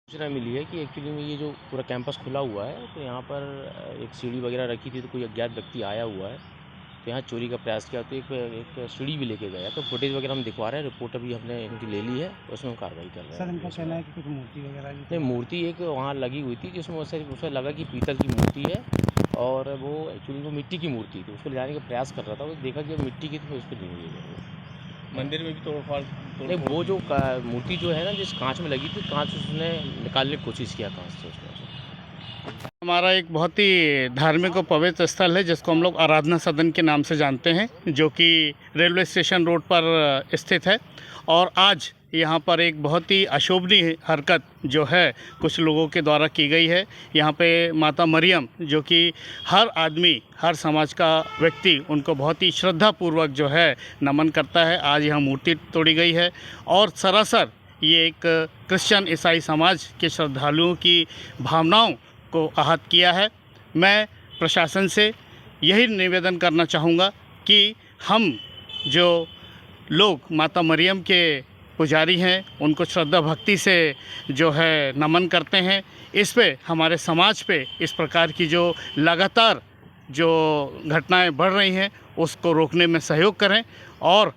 सूचना मिली है कि एक्चुअली में ये जो पूरा कैंपस खुला हुआ है तो यहाँ पर एक सीढ़ी वगैरह रखी थी तो कोई अज्ञात व्यक्ति आया हुआ है तो यहाँ चोरी का प्रयास किया तो एक सीढ़ी भी लेके गया। तो फुटेज वगैरह हम दिखवा रहे हैं, रिपोर्ट अभी हमने इनकी ले ली है, उसमें हम कार्रवाई कर रहे हैं। सर इनका कहना है कि कुछ मूर्ति वगैरह भी नहीं, मूर्ति एक वहाँ लगी हुई थी जिसमें उसे लगा कि पीतल की मूर्ति है और वो एक्चुअली वो मिट्टी की मूर्ति थी। उसको ले जाने का प्रयास कर रहा था, वो देखा कि मिट्टी की, तो उसको नहीं ले गया। मंदिर में भी तोड़फोड़ नहीं, वो जो मूर्ति जो है ना जिस कांच में लगी थी, कांच उसने निकालने की कोशिश किया कांच से उसने। हमारा एक बहुत ही धार्मिक और पवित्र स्थल है जिसको हम लोग आराधना सदन के नाम से जानते हैं, जो कि रेलवे स्टेशन रोड पर स्थित है। और आज यहाँ पर एक बहुत ही अशोभनीय हरकत जो है कुछ लोगों के द्वारा की गई है। यहाँ पे माता मरियम, जो कि हर आदमी, हर समाज का व्यक्ति उनको बहुत ही श्रद्धापूर्वक जो है नमन करता है। आज यहाँ मूर्ति तोड़ी गई है और सरासर ये एक क्रिश्चियन ईसाई समाज के श्रद्धालुओं की भावनाओं को आहत किया है। मैं प्रशासन से यही निवेदन करना चाहूँगा कि हम जो लोग माता मरियम के पुजारी हैं उनको श्रद्धा भक्ति से जो है नमन करते हैं, इस पे हमारे समाज पे इस प्रकार की जो लगातार जो घटनाएं बढ़ रही हैं उसको रोकने में सहयोग करें और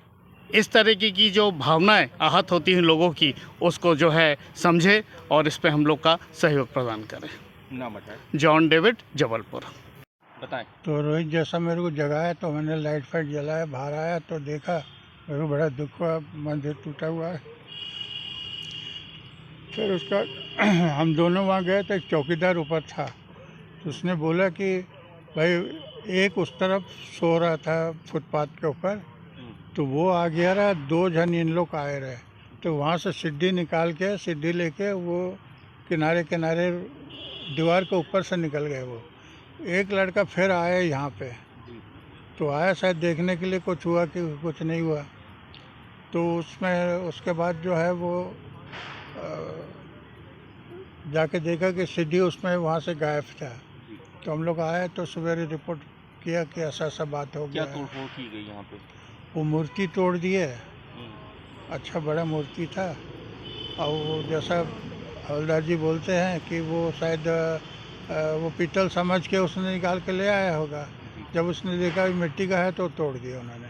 इस तरीके की जो भावनाएं आहत होती हैं लोगों की उसको जो है समझे और इस पे हम लोग का सहयोग प्रदान करें। नाम बताएं। John David, Jabalpur. बताएं। तो रोहित जैसा मेरे को जगाया तो मैंने लाइट फाइट जलाया, बाहर आया तो देखा, मेरे को बड़ा दुख हुआ, मंदिर टूटा हुआ है। फिर उसका हम दोनों वहाँ गए तो एक चौकीदार ऊपर था, तो उसने बोला कि भाई एक उस तरफ सो रहा था फुटपाथ के ऊपर, तो वो आ गया रहा, 2 जन इन लोग आए रहे, तो वहाँ से सीढ़ी निकाल के, सीढ़ी लेके वो किनारे किनारे दीवार के ऊपर से निकल गए। वो एक लड़का फिर आया यहाँ पे, तो आया शायद देखने के लिए कुछ हुआ कि कुछ नहीं हुआ, तो उसमें उसके बाद जो है वो जाके देखा कि सीढ़ी उसमें वहाँ से गायब था। तो हम लोग आए तो सवेरे रिपोर्ट किया कि ऐसा ऐसा बात हो गया। क्या तोड़फोड़ की गई यहाँ पे? वो मूर्ति तोड़ दिए, अच्छा बड़ा मूर्ति था, और वो जैसा हवलदार जी बोलते हैं कि वो शायद वो पीतल समझ के उसने निकाल के ले आया होगा। जब उसने देखा कि मिट्टी का है तो तोड़ दिया उन्होंने।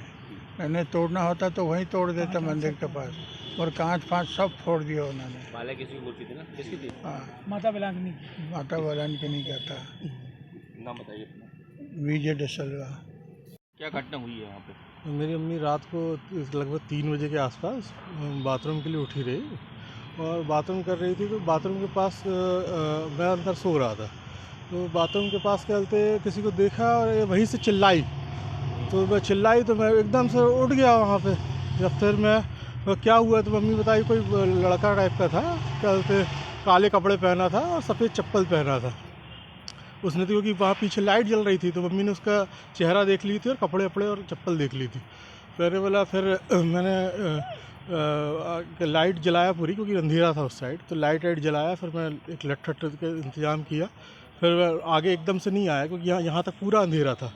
नहीं तोड़ना होता तो वहीं तोड़ देता मंदिर के पास, और कांच फांच सब फोड़ दिया उन्होंने। माला किसी की मूर्ति थी ना, किसकी थी? हाँ, माता वेलांगनी। माता वेलांगनी का था। नाम बताइए अपना। विजय डिसल्वा। क्या घटना हुई है यहाँ पे? मेरी अम्मी रात को लगभग 3 बजे के आसपास बाथरूम के लिए उठी रही और बाथरूम कर रही थी, तो बाथरूम के पास मैं अंदर सो रहा था, तो बाथरूम के पास चलते किसी को देखा और ये वहीं से चिल्लाई, तो मैं चिल्लाई तो मैं एकदम से उठ गया वहाँ पे। जब फिर मैं क्या हुआ तो मम्मी बताई कोई लड़का टाइप का था, चलते काले कपड़े पहना था और सफ़ेद चप्पल पहना था उसने, तो क्योंकि वहाँ पीछे लाइट जल रही थी तो मम्मी ने उसका चेहरा देख ली थी और कपड़े वपड़े और चप्पल देख ली थी। मैंने बोला, फिर मैंने लाइट जलाया पूरी, क्योंकि अंधेरा था उस साइड, तो लाइट जलाया, फिर मैं एक लट्ठट का इंतज़ाम किया, फिर मैं आगे एकदम से नहीं आया क्योंकि यहाँ तक पूरा अंधेरा था।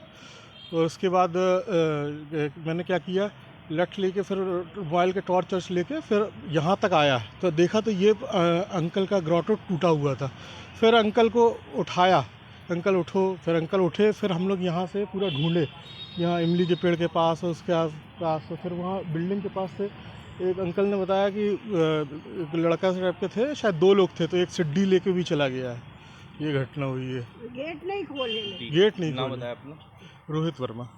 तो उसके बाद मैंने क्या किया, लठ लेके फिर मोबाइल के टॉर्च लेके फिर यहाँ तक आया, तो देखा तो ये अंकल का ग्रोटो टूटा हुआ था। फिर अंकल को उठाया, अंकल उठो, फिर अंकल उठे, फिर हम लोग यहाँ से पूरा ढूंढे, यहाँ इमली के पेड़ के पास और उसके आस पास, तो फिर वहाँ बिल्डिंग के पास से एक अंकल ने बताया कि एक लड़का से टाइप के थे, शायद 2 लोग थे, तो एक सीढ़ी लेके भी चला गया है। ये घटना हुई है। गेट नहीं खोले। गेट नहीं नाम खोले। बताया अपना। रोहित वर्मा।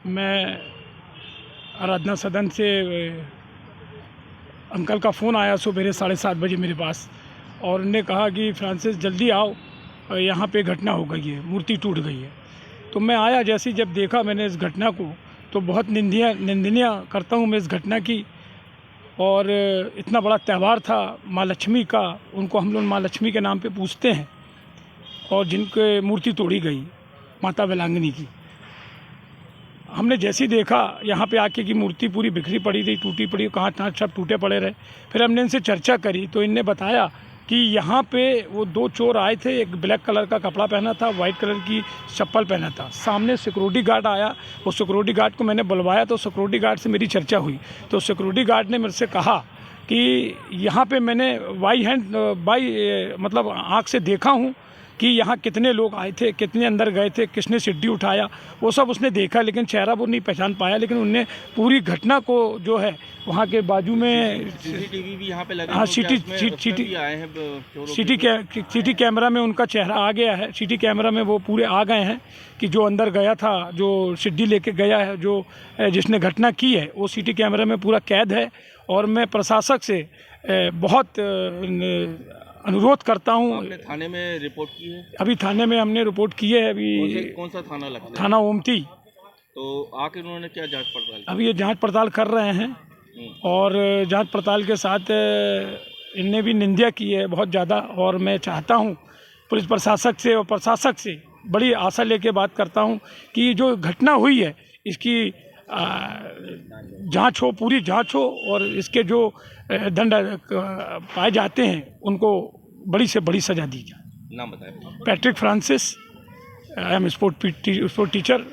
मैं आराधना सदन से अंकल का फ़ोन आया सुबह 7:30 बजे मेरे पास, और उन्होंने कहा कि फ्रांसिस जल्दी आओ, यहाँ पे घटना हो गई है, मूर्ति टूट गई है। तो मैं आया, जैसे जब देखा मैंने इस घटना को तो बहुत निंदनीय करता हूँ मैं इस घटना की। और इतना बड़ा त्यौहार था माँ लक्ष्मी का, उनको हम लोग माँ लक्ष्मी के नाम पे पूजते हैं, और जिनके मूर्ति तोड़ी गई माता वेलांगनी की। हमने जैसे ही देखा यहाँ पे आके कि मूर्ति पूरी बिखरी पड़ी थी, टूटी पड़ी, कहाँ सब टूटे पड़े रहे। फिर हमने इनसे चर्चा करी तो इनने बताया कि यहाँ पे वो 2 चोर आए थे, एक ब्लैक कलर का कपड़ा पहना था, वाइट कलर की चप्पल पहना था। सामने सिक्योरिटी गार्ड आया, वो सिक्योरिटी गार्ड को मैंने बुलवाया, तो सिक्योरिटी गार्ड से मेरी चर्चा हुई, तो सिक्योरिटी गार्ड ने मेरे से कहा कि यहाँ पे मैंने मतलब आँख से देखा हूँ कि यहाँ कितने लोग आए थे, कितने अंदर गए थे, किसने सीढ़ी उठाया, वो सब उसने देखा, लेकिन चेहरा वो नहीं पहचान पाया। लेकिन उनने पूरी घटना को जो है वहाँ के बाजू में सीसीटीवी भी यहाँ पे लगे, हाँ, तो क्या उसमें भी आए हैं चोरों के? सीटी कैमरा में उनका चेहरा आ गया है। सीटी कैमरा में वो पूरे आ गए हैं कि जो अंदर गया था, जो सीढ़ी लेके गया है, जो जिसने घटना की है, वो सीटी कैमरा में पूरा कैद है। और मैं प्रशासक से बहुत अनुरोध करता हूँ। आपने थाने में रिपोर्ट की है? अभी थाने में हमने रिपोर्ट की है। अभी कौन सा थाना लगता है? थाना ओमती। तो आके उन्होंने क्या जांच पड़ताल की? अभी ये जांच पड़ताल कर रहे हैं और जांच पड़ताल के साथ इनने भी निंदा की है बहुत ज़्यादा। और मैं चाहता हूँ पुलिस प्रशासक से और प्रशासक से बड़ी आशा लेके बात करता हूँ कि जो घटना हुई है इसकी जांच हो, पूरी जांच हो, और इसके जो दंड पाए जाते हैं उनको बड़ी से बड़ी सज़ा दी जाए। नाम बताएं। Patrick Francis, I am sport teacher,